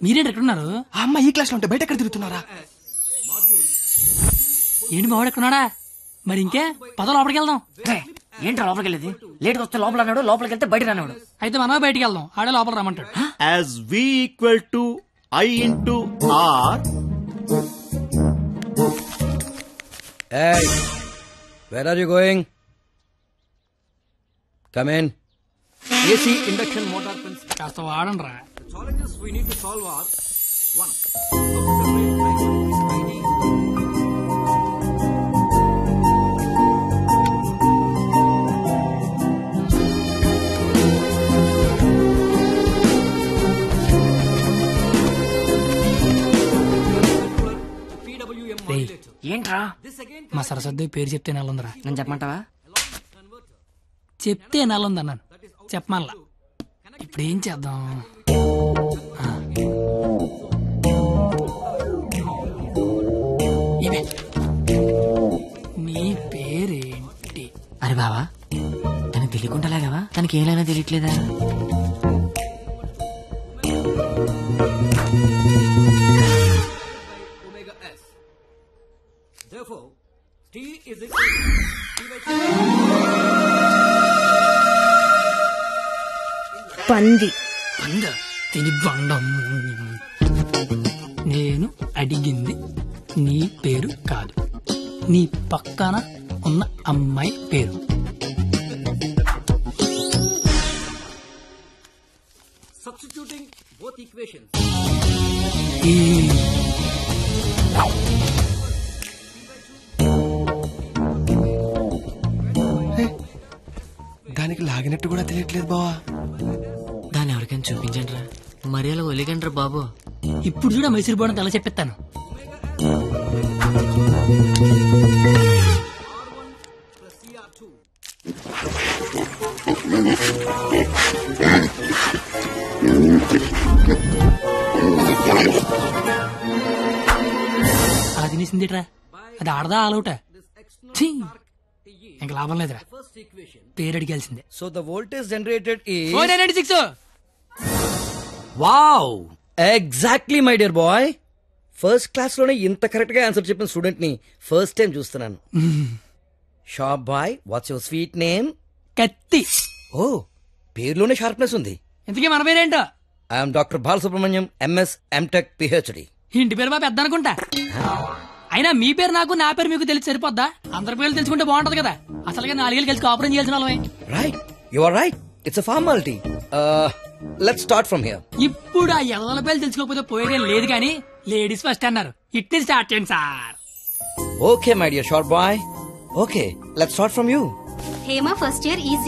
మీరేంటి ఎక్కడున్నారు? ఆ అమ్మ ఈ క్లాస్ లో ఉంటే బయట ఎక్కడ తిరుగుతున్నారా? ఏంటి మావాడు ఎక్కడున్నాడా? మరి ఇంకే పద లోపలికి వెళ్దాం. ఏంట్రా లోపలికి వెళ్ళేది? లేట్గా వస్తే లోపల అన్నాడు, లోపలికి వెళ్తే బయట అన్నాడు. అయితే మనం బయటికి వెళ్దాం, ఆడే లోపల రమ్మంటాడు. As V equal to I into R. Hey, where are you going? Come in. AC induction motor principle. కాస్త వాడండి రా. Challenges we need to solve are 1. ఏంట్రా? మా సరస్వతి పేరు చెప్తే నెలందిరా. నేను చెప్పమంటావా? చెప్తే నెలంది అన్నాను, చెప్పమల్లా. ఇప్పుడు ఏం చేద్దాం? ఇవే నీ పేరేంటి? అరే బావా, తనకి తెలియకుండా లాగావా? తనకి ఏమైనా తెలియట్లేదా? పంది తిని బండం. నేను అడిగింది నీ పేరు కాదు, నీ పక్కన ఉన్న అమ్మాయి పేరు. Substituting both equations. దానికి లాగినట్టు కూడా తెలియట్లేదు బావా. దాన్ని ఎవరికైనా చూపించండి రా, మరి అలా ఒలిగండ్రా బాబు. ఇప్పుడు చూడ మైసూర్ బోర్డు ఎలా చెప్పిస్తాను. అలా తినేసిందిట్రా, అది ఆడదా ఆలౌట? ఇంకా లాభం లేదురా, పేరు అడిగాల్సిందే. So the voltage generated is 496. Wow! Exactly my dear boy. First class లోనే ఇంత కరెక్ట్ గా ఆన్సర్ చెప్పిన స్టూడెంట్ ని ఫస్ట్ టైం చూస్తున్నాను. Shop boy, what's your sweet name? Katti. ఓ, పేరులోనే షార్ప్నెస్ ఉంది. ఇంతకీ మన పేరేంటో? I'm doctor Balasubrahmanyam, MS, MTech, PhD. ఇంటి పేరు బాబు పెద్ద అనుకుంటా. అయినా మీ పేరు నాకు, నా పేరు మీకు తెలిసి సరిపోద్దా? అందరి పేర్లు తెలుసుకుంటే బాగుంటది కదా. అసలుగా 4 ఏళ్ళు కలిసి కాపురం చేయాల్సిన వాళ్ళమే. Right, you are right. It's a formality. Let's start from here. ఇప్పుడు ఆ ఎదల పేర్లు తెలుసుకోకపోతే పోయేదేం లేదు కానీ లేడీస్ ఫస్ట్ అన్నారు, ఇట్ని స్టార్ట్ చేయండి sir. Okay my dear short boy. Okay, let's start from you. Hema first year EC.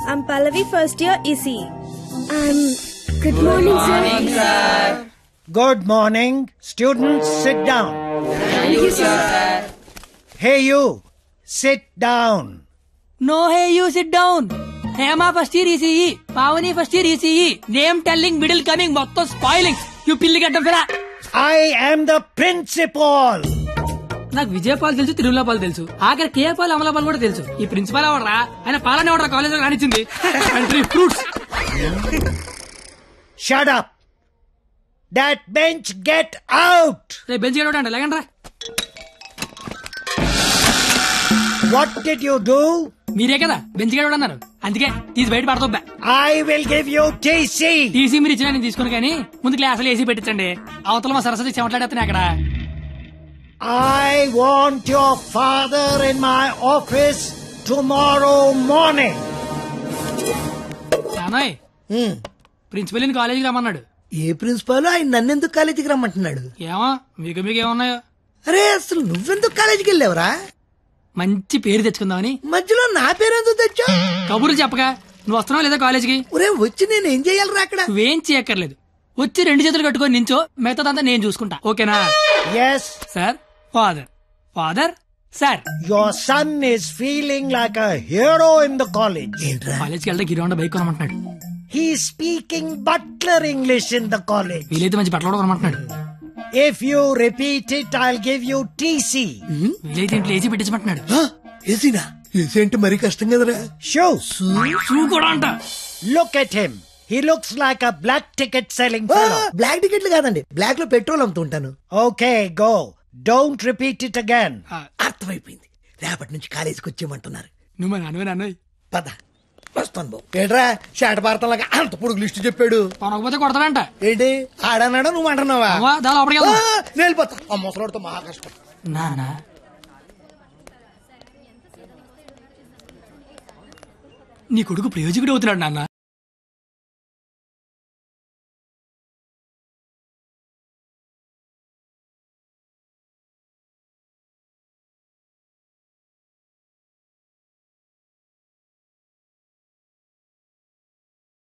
I'm Pallavi first year EC. Good morning, sir. Good morning. Students, sit down. Thank you, sir. Hey, you. Sit down. No hey you sit down. Hema first year ECE, Pavani first year ECE. Name telling, middle coming, మొత్తం spoiling. You పిల్లి గడ్డం ఫిరా. I am the principal. నాకు విజయపాల్ తెలుసు, తిరుమలపాల్ తెలుసు, ఆఖరి కేపాల్, అమలపాల్ కూడా తెలుసు. ఈ ప్రిన్సిపాల్ ఎవడరా? ఆయన పాలన ఎవడరా కాలేజ్ లో రానిచ్చింది? Fruits. Shut up. That bench, get out. రేపు బెంచ్ గడవడండి, లేకండ్రా. What did you do? మీరే కదా బెంచ్ గడవడం అన్నారు, అందుకే తీసి బయట పడతా. I will give you TC. TC మీరు ఇచ్చినా నేను తీసుకుని, కానీ ముందు క్లాసులు ఏసీ పెట్టించండి. అవతల మా సరస్వతి చెమట్లాడేస్తున్నాయి అక్కడ. I want your father in my office tomorrow morning. నానోయ్, ప్రిన్సిపల్ ని కాలేజీకి రమ్మన్నాడు. ఏ ప్రిన్సిపాల్ ఆయన నన్నెందుకు కాలేజీకి రమ్మంటున్నాడు? ఏమో మీకు ఏమన్నాయో. అరే అసలు నువ్వెందుకు కాలేజీకి వెళ్ళావురా? మంచి పేరు తెచ్చుకుందామని. మధ్యలో నా పేరెందుకు తెచ్చా? కబుర్లు చెప్పగా నువ్వు వస్తున్నావు లేదా కాలేజీకి? ఒరే వచ్చి నేను ఏం చెయ్యాలరా అక్కడ? నువ్వేం చేయక్కర్లేదు, వచ్చి 2 చేతులు కట్టుకొని నించో, మిగతాదంతా నేను చూసుకుంటా, ఓకేనా? Yes. Sir, father, father, sir. Your son is feeling like a hero in the college. కాలేజ్కి వెళ్తే గిరివండ bike కొనమంటున్నాడు. He's speaking butler English in the college. వీలైతే మంచి బట్టలు కూడా కొనమంటున్నాడు. If you repeat it, I'll give you TC. వీలైతే ఇంట్లో AC పెట్టించమంటున్నాడు. ఏసీనా? AC అంటే మరీ కష్టం కదరా. Shoes. షూ కూడా అంట. Look at him. He looks like a black ticket selling fellow. Black టికెట్లు కాదండి, బ్లాక్ లో పెట్రోల్ అమ్ముతుంటాను. Okay, go. Don't repeat it again. అర్థమైపోయింది, రేపటి నుంచి కాలేజీకి వచ్చేయమంటున్నారు. నువ్వు నాన్న పద వస్తాను బాబు. ఏంట్రా షాట భారతంలాగా అంత పొడుగు లిస్ట్ చెప్పాడు. కొనకపోతే కొడతాడంట. ఏంటి ఆడన్నాడా నువ్వు అంటున్నావా? లోపలికి నేను వెళ్ళిపోతా. ఆ ముసలాడితో మహా కష్టం. నానా నీ కొడుకు ప్రయోజకుడు అవుతున్నాడు నాన్న.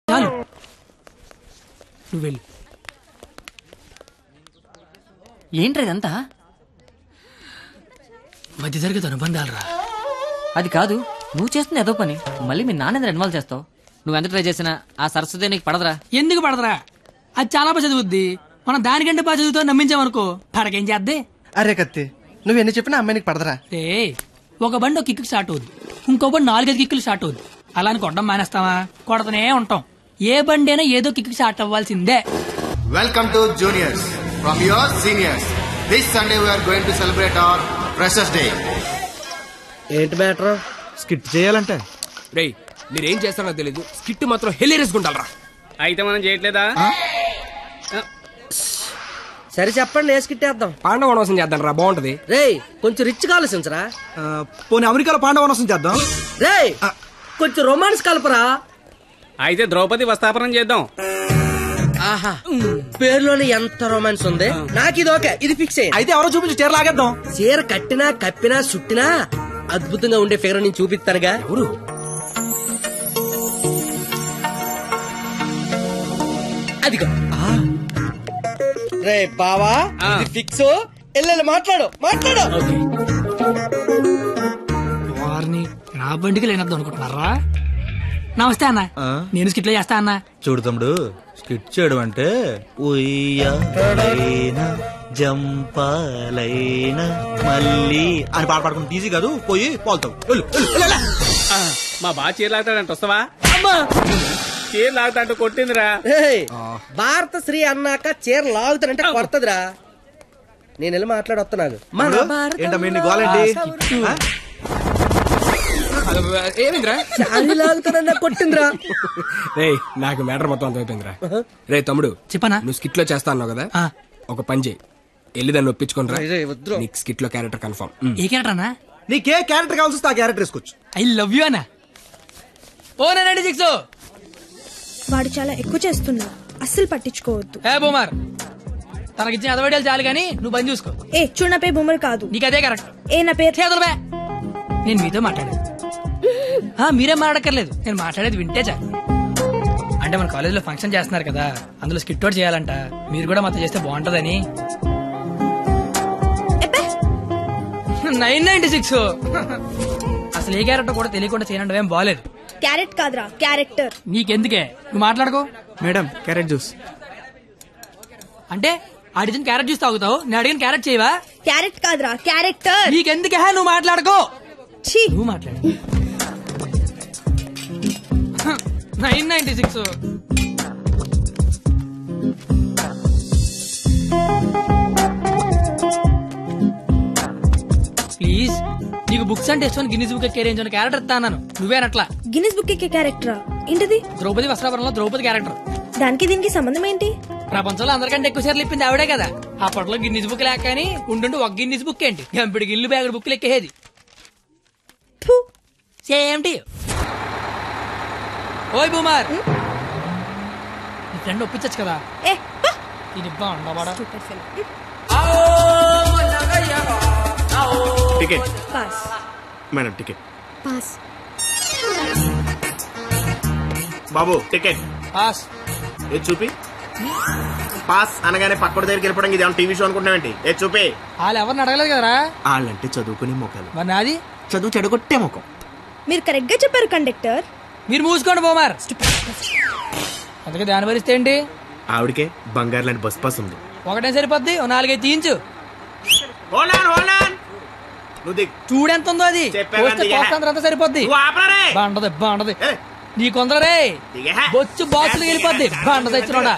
చాలు నువ్వు వెళ్ళు. ఏంట్రా ఇదంతా? మధ్య తరగతి అనుబంధాలు రా. అది కాదు, నువ్వు చేస్తున్న ఏదో పని మళ్ళీ మీ నాన్న ఇన్వాల్వ్ చేస్తావు. నువ్వు ఎంత ట్రై చేసినా ఆ సరస్వతి నీకు పడదురా. ఎందుకు పడదరా? అది చాలా బాగా చదువుద్ది. మనం దానికంటే బాగా చదువుతో నమ్మించామనుకో పడకేం చేద్దే. అరే కత్తి, నువ్వు ఎన్ని చెప్పినా అమ్మాయి నీకు పడదరా. రే ఒక బండి ఒక కిక్కు స్టార్ట్ అవుద్ది, ఇంకో బండి 4-5 కిక్కులు స్టార్ట్ అవుద్ది. అలా అని కొట్టడం మానేస్తావా? కొడతనే ఉంటాం. ఏ బండి అయినా ఏదో కిక్కు స్టార్ట్ అవ్వాల్సిందే. Welcome to juniors from your seniors. This Sunday we are going to celebrate our Freshers Day. ఏంటి మ్యాటర్? స్కిట్ చేయాలంటే రేయ్ మీరేం చేస్తారో తెలీదు, స్కిట్ మాత్రం హిలేరియస్ గుండాలరా. అయితే మనం చేయట్లేదా? సరే చెప్పండి, ఏ స్కిట్ వేద్దాం? పాండవ వనవాసం చేద్దాం రా, బాగుంటది. రేయ్ కొంచెం రిచ్ గా ఆలోచించరా. పోనీ అమెరికాలో పాండవ వనవాసం చేద్దాం. రేయ్ కొంచెం రొమాన్స్ కలపరా. అయితే ద్రౌపది వస్తాపనం చేద్దాం. ఆహా, పేరులోనే ఎంత రొమాన్స్ ఉంది. నాకు ఇది ఓకే, ఇది ఫిక్స్ అయ్యింది. అయితే ఎవరో చూపించి చీర లాగేద్దాం. చీర కట్టినా కప్పినా చుట్టినా అద్భుతంగా ఉండే ఫిగర్ నేను చూపిస్తానుగా. ఎవరు? అదిగో రే బావా, ఇది ఫిక్స్. ఎల్లెల్లి మాట్లాడు. వారిని నా బండికి లేనద్దు అనుకుంటున్నారా? నమస్తే అన్న, నేను స్కిట్లో చేస్తా అన్న. చూడు తమ్ముడు, స్కిట్ చేయడం అంటే ఉయ్యాలైనా జంపాలైనా మళ్ళీ అని పాట పాడుకుంటే ఈజీ కాదు. పోయి పోల్తావు. మా బాగా చీర లాగుతాడంట, వస్తావా? చీర లాగుతాంటూ కొట్టిందిరా. భారత శ్రీ అన్నాక చీర లాగుతానంటే కొడతదిరా. నేను వెళ్ళి మాట్లాడొస్తున్నాను. ఏంటమ్మా నీ గోలేంటి? ఏమిందిరా లాగుతానన్నా కొట్టిందిరా. రే నాకు మ్యాటర్ మొత్తం అంత అయిపోయిందిరా. రే తమ్ముడు చెప్పనా? నువ్వు స్కిట్ లో చేస్తా అన్నావు కదా, ఒక పని చేయి, వెళ్ళి దాన్ని ఒప్పించుకోనరా. నీకు స్కిట్ లో క్యారెక్టర్ కన్ఫర్మ్. ఏ క్యారెక్టర్ అన్నా? నీకే క్యారెక్టర్ కావాల్సి వస్తే ఆ క్యారెక్టర్ వేసుకోవచ్చు. ఐ లవ్ యూ అన్న. ఓ 96 వాడు చాలా ఎక్కువ చేస్తున్నా, అస్సలు పట్టించుకోవద్దు. ఏ బూమర్, తనకిచ్చిన అదవడాలు చాలు గానీ నువ్వు పని చూసుకో. ఏ చూడు, నా పేరు బొమ్మలు కాదు. నీకు అదే కరెక్ట్. ఏ నా పేరు చేతులబే. నేను మీతో మాట్లాడేది మీరేం మాట్లాడక్కర్లేదు, నేను మాట్లాడేది వింటే చాలు. అంటే మన కాలేజీలో ఫంక్షన్ చేస్తున్నారు కదా, అందులో స్కిట్ అవుట్ చేయాలంట. మీరు కూడా మాతో చేస్తే బాగుంటదని. 996 అసలు ఏ క్యారెక్టర్ కూడా తెలియకుండా చేయనంటే ఏం బాలేదు. క్యారెట్ కాదురా, క్యారెక్టర్. నీకెందుకే, నువ్వు మాట్లాడుకో. మేడం క్యారెట్ జ్యూస్ అంటే అడిగిన క్యారెట్ జ్యూస్ తాగుతావు, నేను అడిగిన క్యారెట్ చేయవా? క్యారెట్ కాదురా, క్యారెక్టర్. నీకెందుకే, నువ్వు మాట్లాడుకో. నువ్వు మాట్లాడు. 996 ప్లీజ్. నీకు బుక్స్ అంటే ఇష్టం, గిన్నీస్ బుక్ ఎక్కే రేంజ్ క్యారెక్టర్ ఇస్తాను. నువ్వేనట్లా గిన్నిస్ బుక్ ఎక్కే క్యారెక్టరా? ఏంటిది? ద్రౌపది వస్త్రాపురంలో ద్రౌపది క్యారెక్టర్. దానికి దీనికి సంబంధం ఏంటి? ప్రపంచంలో అందరికంటే ఎక్కువ సార్లు ఇప్పింది ఆవిడే కదా. అప్పట్లో గిన్నీస్ బుక్ లేక కానీ ఉంటుంటే ఒక గిన్నీస్ బుక్ ఏంటి, గంపిడికి ఇల్లు బ్యాగుడు బుక్లు ఎక్కేది. Same to you. ఓయ్ బూమర్, నీ ఫ్రెండ్ ఒప్పించచ్చు కదా. ఇది బాగుండవాడా? Ticket pass. Madam ticket. Pass. బాబు టికెట్. పాస్. ఏ చూపి. పాస్ అనగానే పక్కన దగ్గరికి వెళ్ళిపోవడం ఇది టీవీ షో అనుకుంటున్నావేంటి? ఏ చూపి. వాళ్ళు ఎవరిని అడగలేదు కదరా. వాళ్ళంటే చదువుకునే మొక్కలు, మరి నాది చదువు చెడగొట్టే మొక్కం. మీరు కరెక్ట్ గా చెప్పారు కండక్టర్. మీరు మూసుకోండి బోమార్. అందుకే దాని భరిస్తే ఏంటి? ఆవిడకే బంగారు లాంటి బస్ పాస్ ఉంది. ఒకటే సరిపోద్ది, 4-5 తీయించు. నువ్వు చూడెంత ఉందో అది. అంతా సరిపోద్ది. బాగుంటది బాగుంటది. నీ కొందరే దిగే. బొచ్చు బాక్సులు వెళ్ళిపోద్ది బండ తెచ్చినోడా